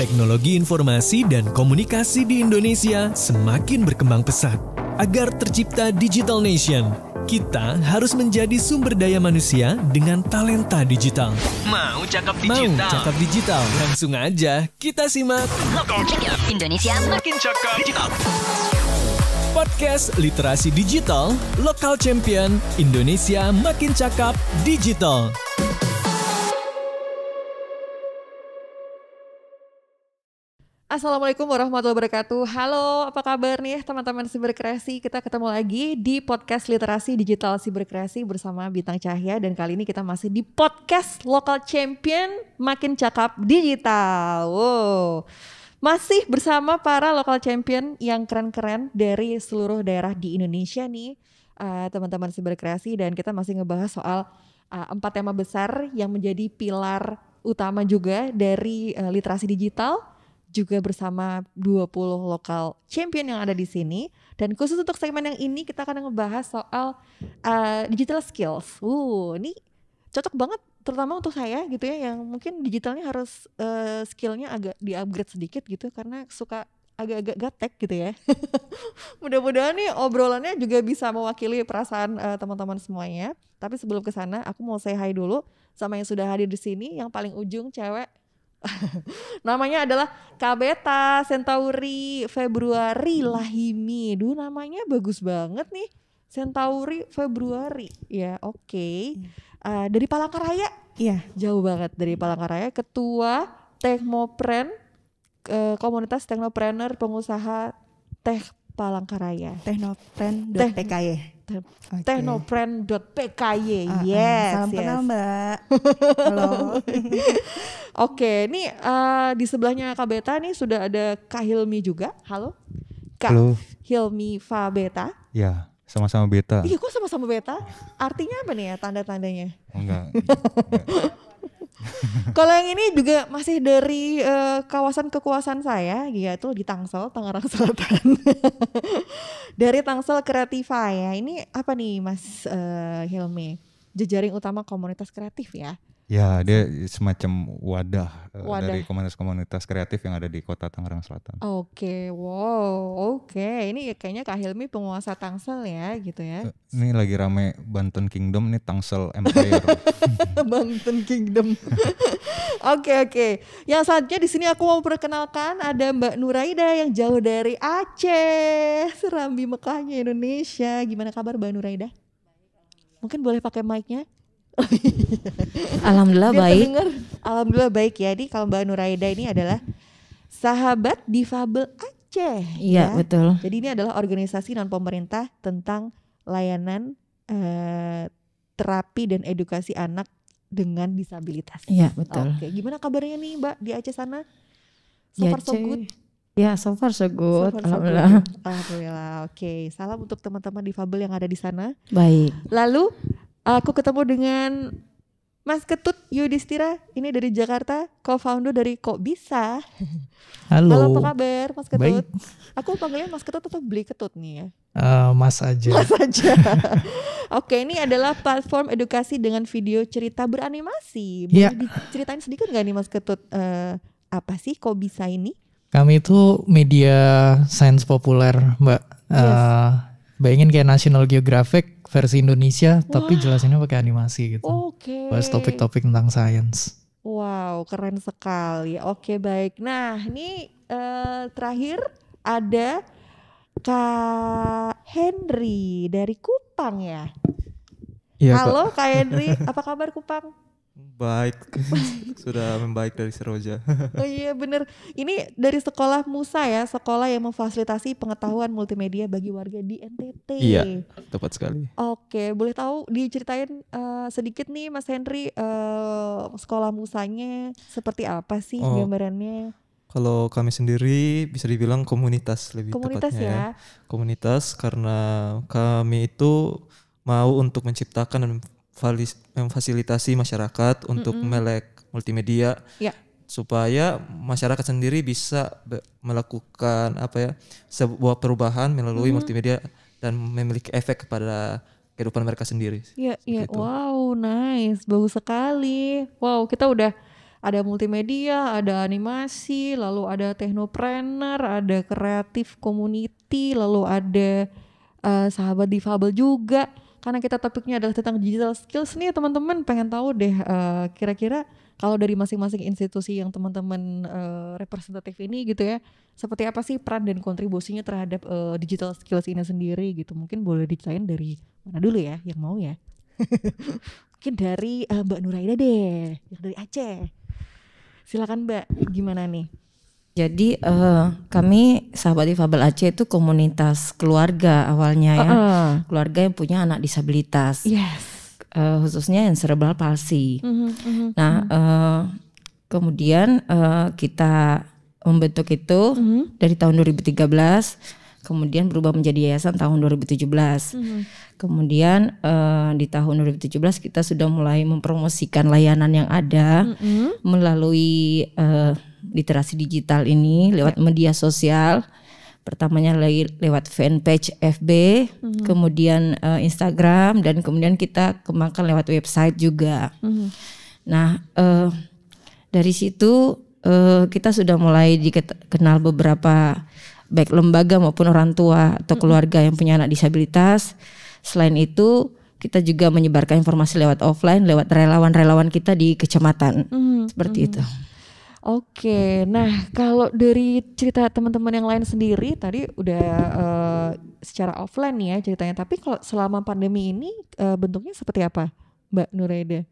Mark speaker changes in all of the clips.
Speaker 1: Teknologi informasi dan komunikasi di Indonesia semakin berkembang pesat. Agar tercipta Digital Nation, kita harus menjadi sumber daya manusia dengan talenta digital.
Speaker 2: Mau cakap digital?
Speaker 1: Langsung aja kita simak
Speaker 2: Indonesia makin cakap digital.
Speaker 1: Podcast Literasi Digital, Lokal Champion, Indonesia Makin Cakap Digital.
Speaker 3: Assalamualaikum warahmatullahi wabarakatuh. Halo, apa kabar nih teman-teman Siberkreasi? Kita ketemu lagi di podcast Literasi Digital Siberkreasi bersama Bintang Cahya. Dan kali ini kita masih di podcast Lokal Champion Makin Cakap Digital. Wow. Masih bersama para Lokal Champion yang keren-keren dari seluruh daerah di Indonesia nih, teman-teman Siberkreasi. Dan kita masih ngebahas soal 4 tema besar yang menjadi pilar utama juga dari literasi digital, juga bersama 20 lokal champion yang ada di sini. Dan khusus untuk segmen yang ini kita akan ngebahas soal digital skills. Ini cocok banget terutama untuk saya gitu ya, yang mungkin digitalnya harus skillnya agak di-upgrade sedikit gitu karena suka agak-agak gaptek gitu ya. Mudah-mudahan nih obrolannya juga bisa mewakili perasaan teman-teman semuanya. Tapi sebelum ke sana aku mau say hi dulu sama yang sudah hadir di sini. Yang paling ujung cewek. Namanya adalah Kabeta Centauri Februari Lahimi. Duh, namanya bagus banget nih. Centauri Februari. Ya, oke. Dari Palangkaraya? Iya, jauh banget dari Palangkaraya. Ketua Teknopren, komunitas teknopreneur pengusaha Teh Palangkaraya.
Speaker 4: Teknopren.pky.
Speaker 3: Teknopren.pky. Yes.
Speaker 4: Salam kenal Mbak. Halo.
Speaker 3: Oke, nih di sebelahnya Kak Beta nih sudah ada Kak Hilmi juga. Halo. Kak
Speaker 5: Halo.
Speaker 3: Hilmi Fabeta.
Speaker 5: Ya, sama-sama beta.
Speaker 3: Iya, kok sama-sama beta? Artinya apa nih ya tanda-tandanya?
Speaker 5: Enggak.
Speaker 3: Kalau yang ini juga masih dari kawasan kekuasaan saya, yaitu di Tangsel, Tangerang Selatan. Dari Tangsel Kreativa ya. Ini apa nih Mas Hilmi? Jejaring utama komunitas kreatif ya?
Speaker 5: Ya, dia semacam wadah dari komunitas-komunitas kreatif yang ada di kota Tangerang Selatan.
Speaker 3: Oke, wow, oke. Ini kayaknya Kak Hilmi penguasa Tangsel ya gitu ya.
Speaker 5: Ini lagi rame Banten Kingdom nih, Tangsel Empire.
Speaker 3: Banten Kingdom. Oke. Yang selanjutnya di sini aku mau perkenalkan ada Mbak Nuraida yang jauh dari Aceh, Serambi Mekahnya Indonesia. Gimana kabar Mbak Nuraida? Mungkin boleh pakai mic-nya?
Speaker 4: Alhamdulillah baik.
Speaker 3: Terdengar. Alhamdulillah baik ya. Di kalau Mbak Nuraida ini adalah sahabat difabel Aceh.
Speaker 4: Iya,
Speaker 3: ya.
Speaker 4: betul.
Speaker 3: Jadi ini adalah organisasi non pemerintah tentang layanan terapi dan edukasi anak dengan disabilitas.
Speaker 4: Iya, betul.
Speaker 3: Oke, gimana kabarnya nih Mbak di Aceh sana? So far so good.
Speaker 4: Ya, so far so good.
Speaker 3: Alhamdulillah. Alhamdulillah. Oke, salam untuk teman-teman difabel yang ada di sana.
Speaker 4: Baik.
Speaker 3: Lalu aku ketemu dengan Mas Ketut Yudhistira, ini dari Jakarta, co-founder dari Kok Bisa.
Speaker 6: Halo.
Speaker 3: Apa kabar Mas Ketut?
Speaker 6: Baik.
Speaker 3: Aku panggilnya Mas Ketut atau Beli Ketut nih ya?
Speaker 6: Mas aja.
Speaker 3: Mas aja. Oke, ini adalah platform edukasi dengan video cerita beranimasi. Boleh diceritain sedikit gak nih Mas Ketut, apa sih Kok Bisa ini?
Speaker 6: Kami itu media sains populer, Mbak. Bayangin kayak National Geographic versi Indonesia, tapi jelasinnya pakai animasi gitu.
Speaker 3: Oke.
Speaker 6: Bahas topik-topik tentang sains.
Speaker 3: Wow, keren sekali. Oke, baik. Nah, ini terakhir ada Kak Henry dari Kupang ya.
Speaker 7: Iya,
Speaker 3: halo Kak Henry, apa kabar Kupang?
Speaker 7: Baik, sudah membaik dari Seroja.
Speaker 3: Oh iya bener, ini dari sekolah Musa ya, sekolah yang memfasilitasi pengetahuan multimedia bagi warga di NTT.
Speaker 7: Iya, tepat sekali.
Speaker 3: Oke, boleh tahu diceritain sedikit nih Mas Henry, sekolah Musanya seperti apa sih gambarannya?
Speaker 7: Kalau kami sendiri bisa dibilang komunitas lebih
Speaker 3: Komunitas
Speaker 7: tepatnya
Speaker 3: ya?
Speaker 7: Komunitas karena kami itu mau untuk menciptakan dan memfasilitasi masyarakat untuk melek multimedia supaya masyarakat sendiri bisa melakukan sebuah perubahan melalui multimedia dan memiliki efek kepada kehidupan mereka sendiri.
Speaker 3: Iya, wow, nice, bagus sekali. Wow, kita udah ada multimedia, ada animasi, lalu ada technopreneur, ada kreatif community, lalu ada sahabat difabel juga. Karena kita topiknya adalah tentang digital skills nih teman-teman, pengen tahu deh kira-kira kalau dari masing-masing institusi yang teman-teman representatif ini gitu ya, seperti apa sih peran dan kontribusinya terhadap digital skills ini sendiri gitu. Mungkin boleh diceritain dari mana dulu ya yang mau ya. Mungkin dari Mbak Nuraida deh, yang dari Aceh. Silakan Mbak, gimana nih?
Speaker 4: Jadi kami sahabat difabel Aceh itu komunitas keluarga awalnya ya. Keluarga yang punya anak disabilitas.
Speaker 3: Yes.
Speaker 4: Khususnya yang cerebral palsy. Nah, kemudian kita membentuk itu dari tahun 2013, kemudian berubah menjadi yayasan tahun 2017. Kemudian di tahun 2017 kita sudah mulai mempromosikan layanan yang ada melalui literasi digital ini lewat media sosial. Pertamanya lewat fanpage FB, kemudian Instagram, dan kemudian kita kembangkan lewat website juga. Nah, dari situ kita sudah mulai dikenal beberapa baik lembaga maupun orang tua atau keluarga yang punya anak disabilitas. Selain itu, kita juga menyebarkan informasi lewat offline, lewat relawan-relawan kita di kecamatan, seperti itu.
Speaker 3: Oke, nah kalau dari cerita teman-teman yang lain sendiri tadi udah secara offline nih ya ceritanya, tapi kalau selama pandemi ini bentuknya seperti apa, Mbak Nuraida?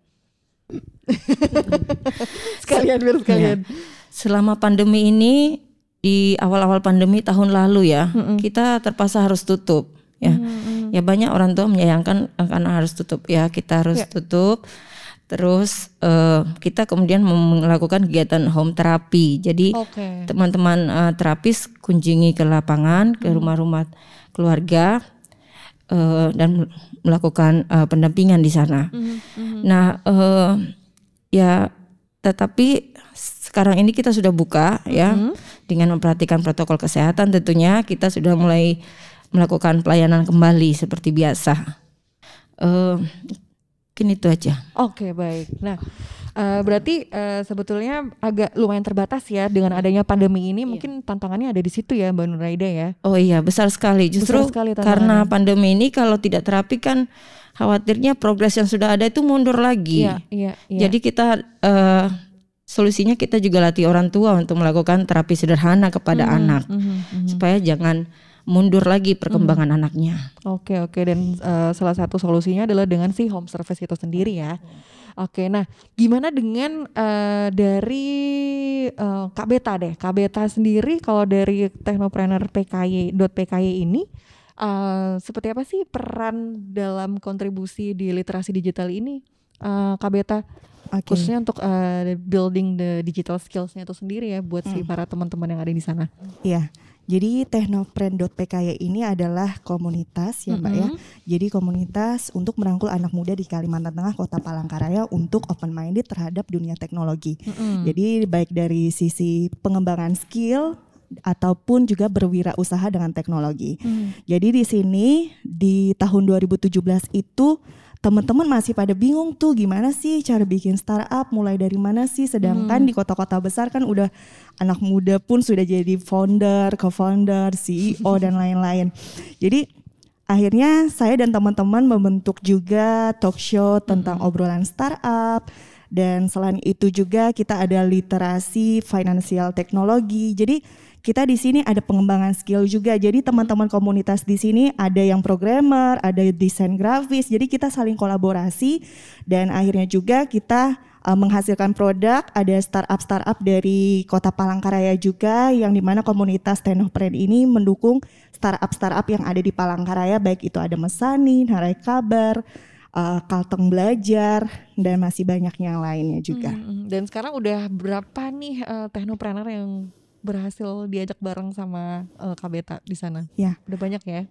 Speaker 3: sekalian.
Speaker 4: Selama pandemi ini, di awal-awal pandemi tahun lalu ya, kita terpaksa harus tutup ya. Ya banyak orang tua menyayangkan karena harus tutup ya, kita harus tutup. Terus kita kemudian melakukan kegiatan home therapy. Jadi teman-teman terapis kunjungi ke lapangan, ke rumah-rumah keluarga dan melakukan pendampingan di sana. Nah, ya tetapi sekarang ini kita sudah buka ya, dengan memperhatikan protokol kesehatan tentunya kita sudah mulai melakukan pelayanan kembali seperti biasa. Mungkin itu aja.
Speaker 3: Oke, baik. Nah, berarti sebetulnya agak lumayan terbatas ya dengan adanya pandemi ini. Mungkin tantangannya ada di situ ya, Mbak Nuraida ya.
Speaker 4: Oh iya, besar sekali. Justru karena pandemi ini kalau tidak terapi kan khawatirnya progres yang sudah ada itu mundur lagi.
Speaker 3: Iya.
Speaker 4: Jadi kita solusinya kita juga latih orang tua untuk melakukan terapi sederhana kepada anak supaya jangan mundur lagi perkembangan anaknya.
Speaker 3: Oke, dan salah satu solusinya adalah dengan si home service itu sendiri ya. Oke, nah gimana dengan dari Kak Beta deh. Kak Beta sendiri kalau dari Technopreneur PKY ini seperti apa sih peran dalam kontribusi di literasi digital ini, Kak Beta? Khususnya untuk building the digital skills-nya itu sendiri ya buat si para teman-teman yang ada di sana.
Speaker 8: Iya. Jadi Technopren.pky ini adalah komunitas ya Mbak ya. Jadi komunitas untuk merangkul anak muda di Kalimantan Tengah, Kota Palangkaraya untuk open minded terhadap dunia teknologi. Jadi baik dari sisi pengembangan skill ataupun juga berwirausaha dengan teknologi. Jadi di sini di tahun 2017 itu teman-teman masih pada bingung tuh gimana sih cara bikin startup, mulai dari mana sih, sedangkan di kota-kota besar kan udah anak muda pun sudah jadi founder, co-founder, CEO dan lain-lain. Jadi akhirnya saya dan teman-teman membentuk juga talk show tentang obrolan startup, dan selain itu juga kita ada literasi finansial teknologi. Jadi kita di sini ada pengembangan skill juga. Jadi teman-teman komunitas di sini ada yang programmer, ada desain grafis. Jadi kita saling kolaborasi dan akhirnya juga kita menghasilkan produk. Ada startup dari Kota Palangkaraya juga, yang dimana komunitas Technopren ini mendukung startup yang ada di Palangkaraya, baik itu ada Mesani, Harai Kabar, Kalteng Belajar, dan masih banyak yang lainnya juga.
Speaker 3: Dan sekarang udah berapa nih Technopreneur yang berhasil diajak bareng sama Kak Beta di sana?
Speaker 8: Ya,
Speaker 3: udah banyak ya?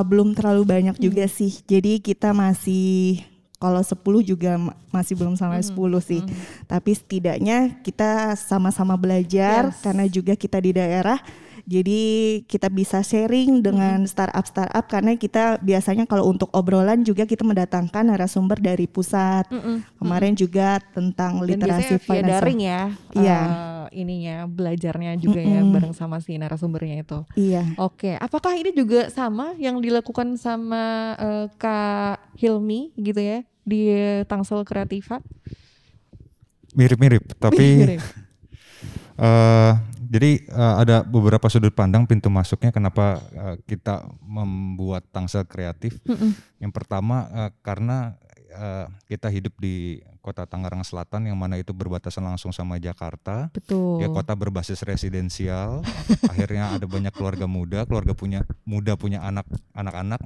Speaker 8: Belum terlalu banyak juga sih. Jadi kita masih, kalau 10 juga masih belum sampai 10 sih. Tapi setidaknya kita sama-sama belajar karena juga kita di daerah. Jadi kita bisa sharing dengan startup karena kita biasanya kalau untuk obrolan juga kita mendatangkan narasumber dari pusat. Kemarin juga tentang literasi
Speaker 3: via daring ya.
Speaker 8: Iya.
Speaker 3: Ininya belajarnya juga ya bareng sama si narasumbernya itu.
Speaker 8: Iya.
Speaker 3: Oke, apakah ini juga sama yang dilakukan sama Kak Hilmi gitu ya di Tangsel Kreativa?
Speaker 5: Mirip-mirip, tapi jadi ada beberapa sudut pandang pintu masuknya kenapa kita membuat Tangsel Kreatif. Yang pertama karena kita hidup di kota Tangerang Selatan yang mana itu berbatasan langsung sama Jakarta.
Speaker 3: Betul.
Speaker 5: Ya kota berbasis residensial. Akhirnya ada banyak keluarga muda punya anak-anak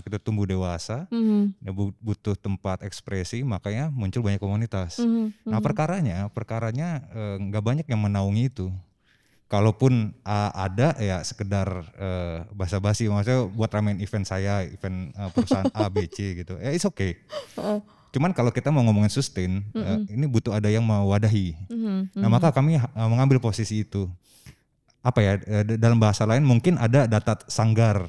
Speaker 5: itu tumbuh dewasa. Ya, butuh tempat ekspresi, makanya muncul banyak komunitas. Nah, perkaranya nggak banyak yang menaungi itu. Kalaupun ada ya sekedar basa-basi, maksudnya buat ramein event perusahaan A, B, C gitu. Ya it's okay. Cuman kalau kita mau ngomongin sustain, ini butuh ada yang mewadahi. Nah maka kami mengambil posisi itu. Apa ya, dalam bahasa lain mungkin ada data sanggar,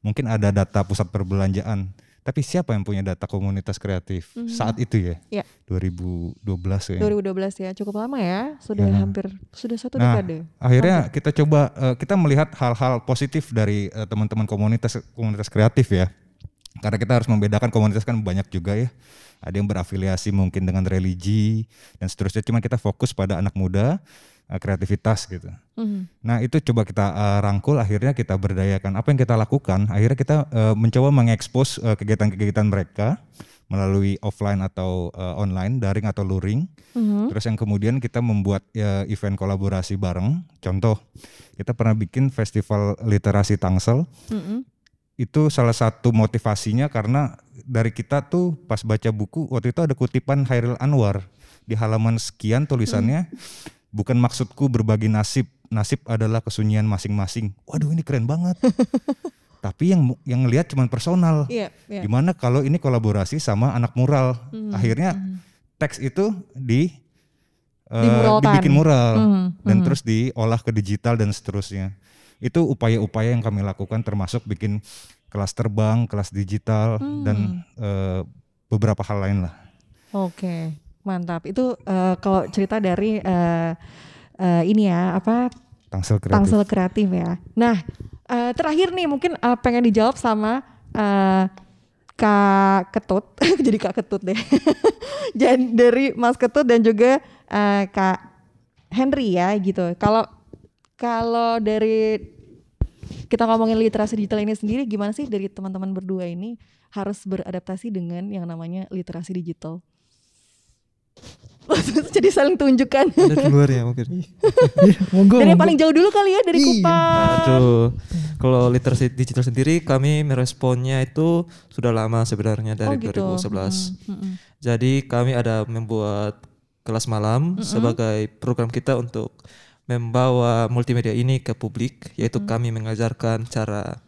Speaker 5: mungkin ada data pusat perbelanjaan. Tapi siapa yang punya data komunitas kreatif saat itu ya? 2012 ya.
Speaker 3: 2012 ya, cukup lama ya. Sudah sudah satu dekade.
Speaker 5: Akhirnya kita coba kita melihat hal-hal positif dari teman-teman komunitas kreatif ya. Karena kita harus membedakan komunitas kan banyak juga ya. Ada yang berafiliasi mungkin dengan religi dan seterusnya. Cuma kita fokus pada anak muda, kreativitas gitu. Nah itu coba kita rangkul, akhirnya kita berdayakan. Apa yang kita lakukan, akhirnya kita mencoba mengekspos kegiatan-kegiatan mereka melalui offline atau online, daring atau luring. Terus yang kemudian kita membuat event kolaborasi bareng. Contoh, kita pernah bikin festival literasi Tangsel. Itu salah satu motivasinya karena dari kita tuh pas baca buku, waktu itu ada kutipan Hairil Anwar. Di halaman sekian tulisannya, bukan maksudku berbagi nasib adalah kesunyian masing-masing. Waduh ini keren banget. Tapi yang ngelihat cuma personal. Gimana kalau ini kolaborasi sama anak mural. Akhirnya teks itu dibikin mural dan terus diolah ke digital dan seterusnya. Itu upaya-upaya yang kami lakukan, termasuk bikin kelas terbang, kelas digital dan beberapa hal lain lah.
Speaker 3: Oke. Mantap, itu kalau cerita dari ini ya Tangsel Kreatif ya. Nah terakhir nih mungkin pengen dijawab sama Kak Ketut, jadi Kak Ketut deh. Jadi dari Mas Ketut dan juga Kak Henry ya gitu. Kalau dari kita ngomongin literasi digital ini sendiri, gimana sih dari teman-teman berdua ini harus beradaptasi dengan yang namanya literasi digital? Jadi saling tunjukkan.
Speaker 7: Dari luar ya mungkin.
Speaker 3: Dan yang paling jauh dulu kali ya dari Kupang.
Speaker 7: Kalau literasi digital sendiri kami meresponnya itu sudah lama sebenarnya dari 2011. Jadi kami ada membuat kelas malam sebagai program kita untuk membawa multimedia ini ke publik, yaitu kami mengajarkan cara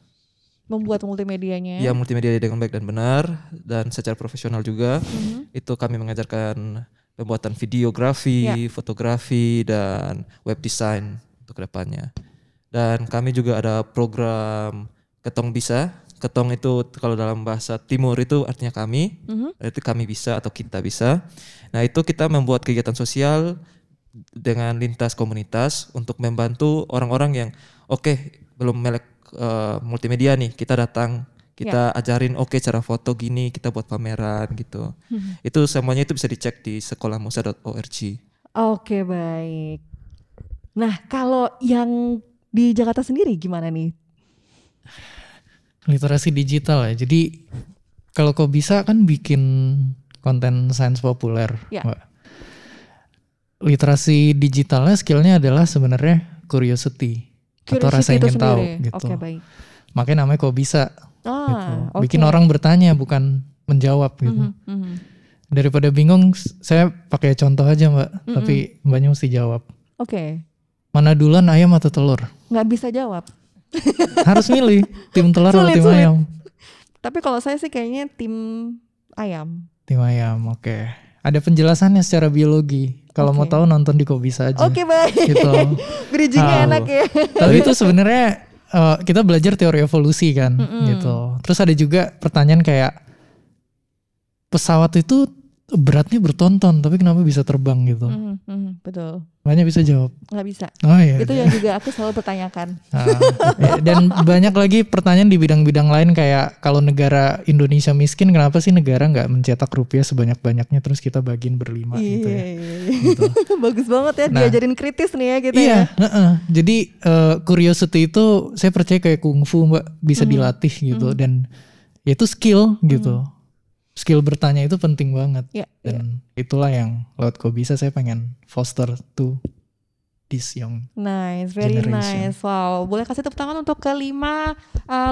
Speaker 3: membuat multimedianya.
Speaker 7: Ya, multimedia dengan baik dan benar dan secara profesional juga. Itu kami mengajarkan pembuatan videografi, fotografi dan web design untuk kedepannya. Dan kami juga ada program Ketong Bisa. Ketong itu kalau dalam bahasa Timur itu artinya kami, berarti kami bisa atau kita bisa. Nah itu kita membuat kegiatan sosial dengan lintas komunitas untuk membantu orang-orang yang belum melek multimedia nih, kita datang, kita ajarin cara foto gini, kita buat pameran gitu. Itu semuanya itu bisa dicek di sekolahmusa.org.
Speaker 3: Oke, baik. Nah kalau yang di Jakarta sendiri gimana nih?
Speaker 6: Literasi digital ya, jadi kalau kau bisa kan bikin konten sains populer, Mbak. Literasi digitalnya skillnya adalah sebenarnya curiosity atau rasa ingin tahu gitu.
Speaker 3: Baik.
Speaker 6: Makanya namanya kok bisa gitu. Bikin orang bertanya bukan menjawab gitu. Daripada bingung saya pakai contoh aja Mbak, tapi Mbaknya mesti jawab. Mana duluan ayam atau telur?
Speaker 3: Nggak bisa jawab.
Speaker 6: Harus milih tim telur atau tim ayam.
Speaker 3: Tapi kalau saya sih kayaknya tim ayam.
Speaker 6: Tim ayam, oke. ada penjelasannya secara biologi. Kalau mau tahu nonton di Kok Bisa aja.
Speaker 3: Oke, baik.
Speaker 6: Gitu.
Speaker 3: Bridgingnya enak ya.
Speaker 6: Tapi itu sebenarnya kita belajar teori evolusi kan, gitu. Terus ada juga pertanyaan kayak pesawat itu beratnya bertonton, tapi kenapa bisa terbang gitu?
Speaker 3: Betul.
Speaker 6: Banyak bisa jawab.
Speaker 3: Nggak bisa.
Speaker 6: Oh iya.
Speaker 3: Itu yang juga aku selalu pertanyakan.
Speaker 6: Dan banyak lagi pertanyaan di bidang-bidang lain kayak kalau negara Indonesia miskin, kenapa sih negara nggak mencetak rupiah sebanyak-banyaknya terus kita bagiin berlima gitu ya? Gitu.
Speaker 3: Bagus banget ya, diajarin kritis nih ya kita ya.
Speaker 6: Jadi curiosity itu saya percaya kayak kungfu Mbak, bisa dilatih gitu dan itu skill gitu. Skill bertanya itu penting banget. Dan itulah yang lewat Kok Bisa saya pengen foster to this young
Speaker 3: very
Speaker 6: generation.
Speaker 3: nice. Wow, boleh kasih tepuk tangan untuk kelima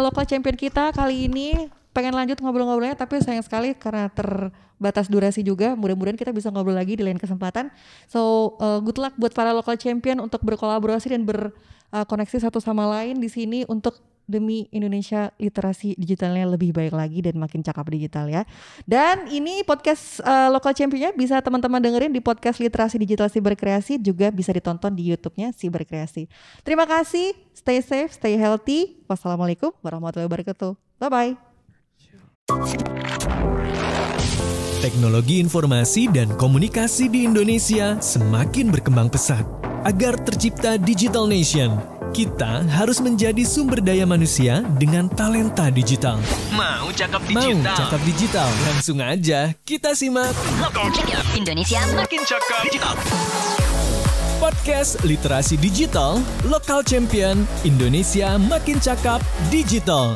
Speaker 3: local champion kita kali ini. Pengen lanjut ngobrol-ngobrolnya tapi sayang sekali karena terbatas durasi juga. Mudah-mudahan kita bisa ngobrol lagi di lain kesempatan. So good luck buat para local champion untuk berkolaborasi dan berkoneksi satu sama lain di sini untuk demi Indonesia literasi digitalnya lebih baik lagi dan makin cakap digital ya. Dan ini podcast local championnya bisa teman-teman dengerin di podcast literasi digital Siberkreasi, juga bisa ditonton di YouTube-nya Siberkreasi. Terima kasih, stay safe, stay healthy. Wassalamualaikum warahmatullahi wabarakatuh. Bye-bye.
Speaker 1: Teknologi informasi dan komunikasi di Indonesia semakin berkembang pesat. Agar tercipta Digital Nation, kita harus menjadi sumber daya manusia dengan talenta digital.
Speaker 2: Mau cakap digital?
Speaker 1: Langsung aja kita simak
Speaker 2: Indonesia makin cakap digital.
Speaker 1: Podcast Literasi Digital, Lokal Champion, Indonesia Makin Cakap Digital.